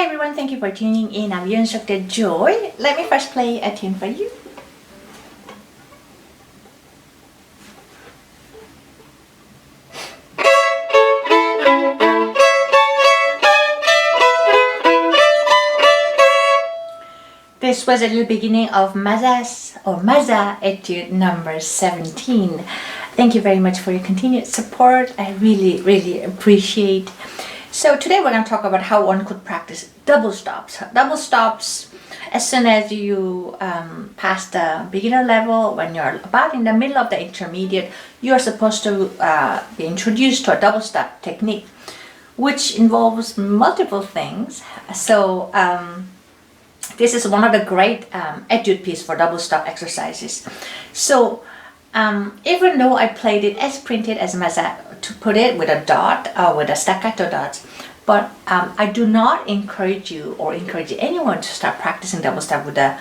Hi everyone, thank you for tuning in. I'm your instructor Joy. Let me first play a tune for you. This was a little beginning of Mazas or Maza etude number 17. Thank you very much for your continued support. I really appreciate. So today we're going to talk about how one could practice double stops. Double stops as soon as you pass the beginner level, when you're about in the middle of the intermediate, you're supposed to be introduced to a double stop technique, which involves multiple things. So this is one of the great etude pieces for double stop exercises. So even though I played it as printed as Maza, to put it with a dot or with a staccato dots, but I do not encourage you or encourage anyone to start practicing double stop with a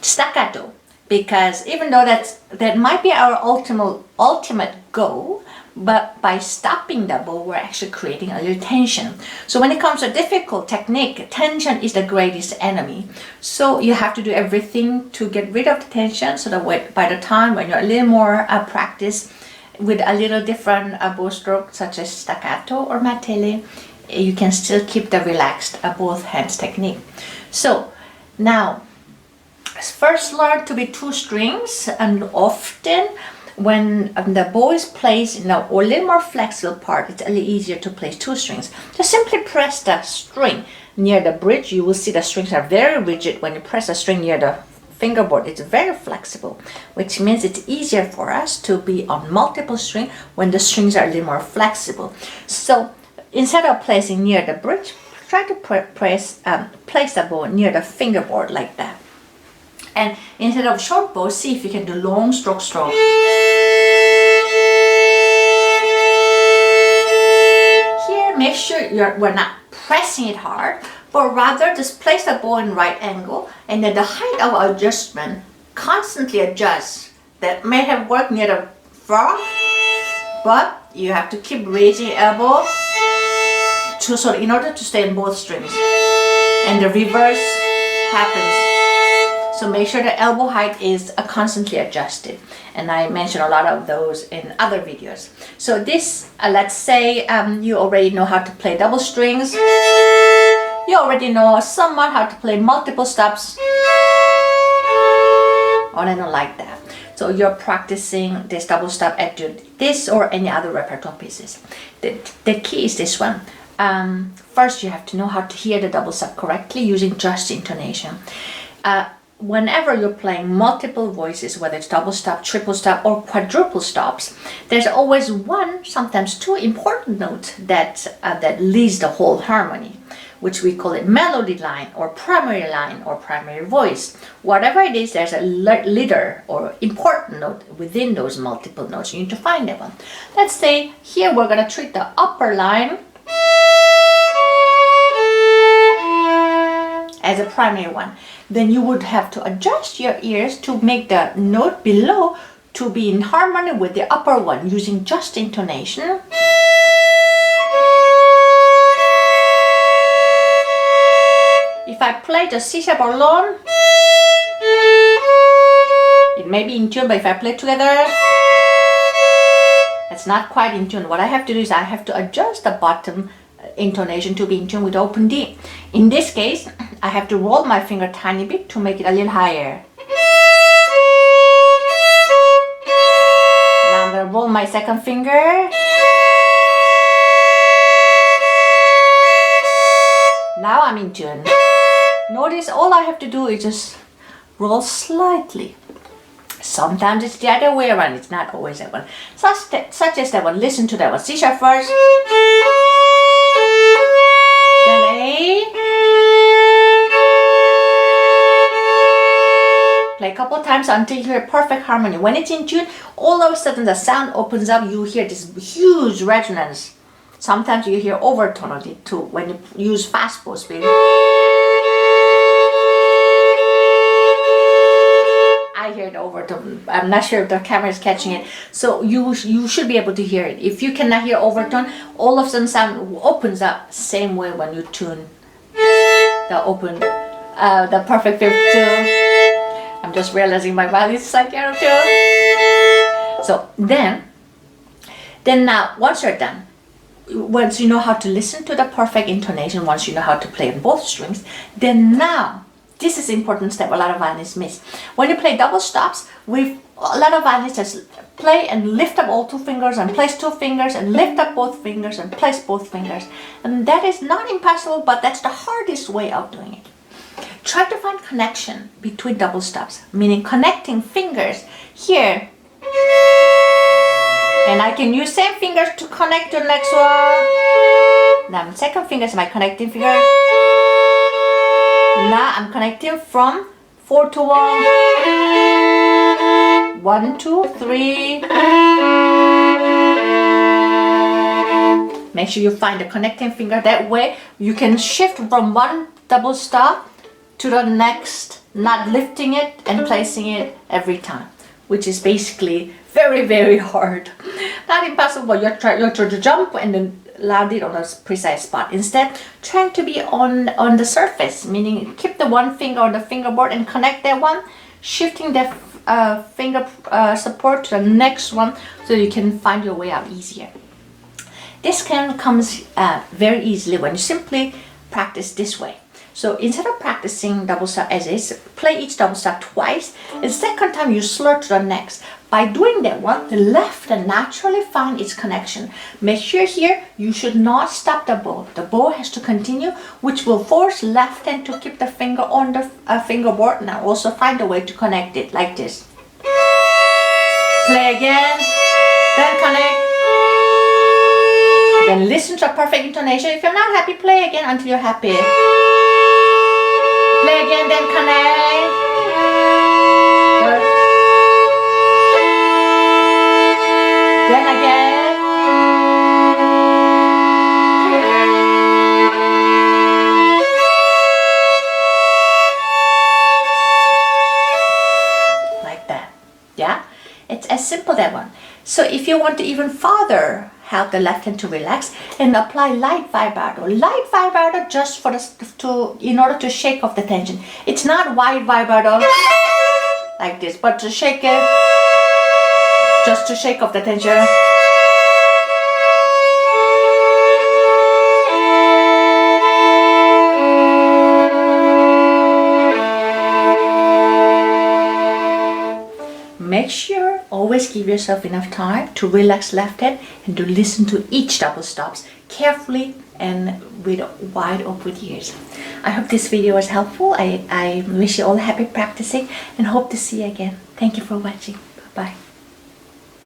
staccato, because even though that might be our ultimate goal, but by stopping the bow, we're actually creating a little tension. So when it comes to difficult technique, tension is the greatest enemy. So you have to do everything to get rid of the tension, so that by the time when you're a little more practice with a little different bow stroke, such as staccato or martelli, you can still keep the relaxed both hands technique. So now, first learn to be two strings, and often when the bow is placed in a little more flexible part, it's a little easier to place two strings. Just simply press the string near the bridge. You will see the strings are very rigid. When you press the string near the fingerboard, it's very flexible, which means it's easier for us to be on multiple strings when the strings are a little more flexible. So instead of placing near the bridge, try to place the bow near the fingerboard like that. And instead of short bow, see if you can do long stroke. Here, make sure we're not pressing it hard, but rather just place the bow in right angle, and then the height of adjustment constantly adjusts. That may have worked near the frog, but you have to keep raising your elbow in order to stay in both strings, and the reverse happens. So make sure the elbow height is constantly adjusted, and I mentioned a lot of those in other videos. So this, let's say you already know how to play double strings, you already know somewhat how to play multiple stops, on and on like that. So you're practicing this double stop etude, this or any other repertoire pieces. The key is this one. First, you have to know how to hear the double stop correctly using just intonation. Whenever you're playing multiple voices, whether it's double stop, triple stop, or quadruple stops, there's always one, sometimes two important notes that leads the whole harmony, which we call it melody line or primary voice. Whatever it is, there's a leader or important note within those multiple notes. You need to find that one. Let's say here we're going to treat the upper line as a primary one. Then you would have to adjust your ears to make the note below to be in harmony with the upper one using just intonation. If I play the C sharp alone, it may be in tune, but if I play together, it's not quite in tune. What I have to do is I have to adjust the bottom intonation to be in tune with open D. In this case, I have to roll my finger a tiny bit to make it a little higher. Now I'm going to roll my second finger. Now I'm in tune. Notice all I have to do is just roll slightly. Sometimes it's the other way around, it's not always that one. Such as that one. Listen to that one. C sharp first, then A. Play a couple times until you hear perfect harmony. When it's in tune, all of a sudden the sound opens up. You hear this huge resonance. Sometimes you hear overtone of it too when you use fast bow speed. I hear the overtone. I'm not sure if the camera is catching it. So you should be able to hear it. If you cannot hear overtone, all of a sudden sound opens up same way when you tune the open, the perfect fifth too. I'm just realizing my violin is like arrow too. So then now once you're done, once you know how to listen to the perfect intonation, once you know how to play on both strings, then now, this is an important step a lot of violinists miss. When you play double stops, a lot of violinists just play and lift up all two fingers and place two fingers and lift up both fingers and place both fingers. And that is not impossible, but that's the hardest way of doing it. Try to find connection between double stops, meaning connecting fingers here. And I can use same fingers to connect to the next one. Now second finger is my connecting finger. Now I'm connecting from 4 to 1. 1, 2, 3. Make sure you find the connecting finger. That way you can shift from one double stop to the next, not lifting it and placing it every time, which is basically very, very hard. Not impossible. You're trying to jump and then land it on a precise spot. Instead, trying to be on the surface, meaning keep the one finger on the fingerboard and connect that one, shifting the finger support to the next one so you can find your way out easier. This comes very easily when you simply practice this way. So instead of practicing double stop as is, play each double stop twice, and the second time you slur to the next. By doing that one, the left hand naturally find its connection. Make sure here you should not stop the bow. The bow has to continue, which will force left hand to keep the finger on the fingerboard. Now also find a way to connect it like this. Play again, then connect. Then listen to a perfect intonation. If you're not happy, play again until you're happy. Play again, then connect. Good. Then again. Like that. Yeah? It's as simple that one. So if you want to even further help the left hand to relax and apply light vibrato. Light vibrato just for in order to shake off the tension. It's not wide vibrato like this, but to shake it, just to shake off the tension. Make sure always give yourself enough time to relax left hand and to listen to each double stops carefully and with wide open ears. I hope this video was helpful. I wish you all happy practicing and hope to see you again. Thank you for watching. Bye-bye.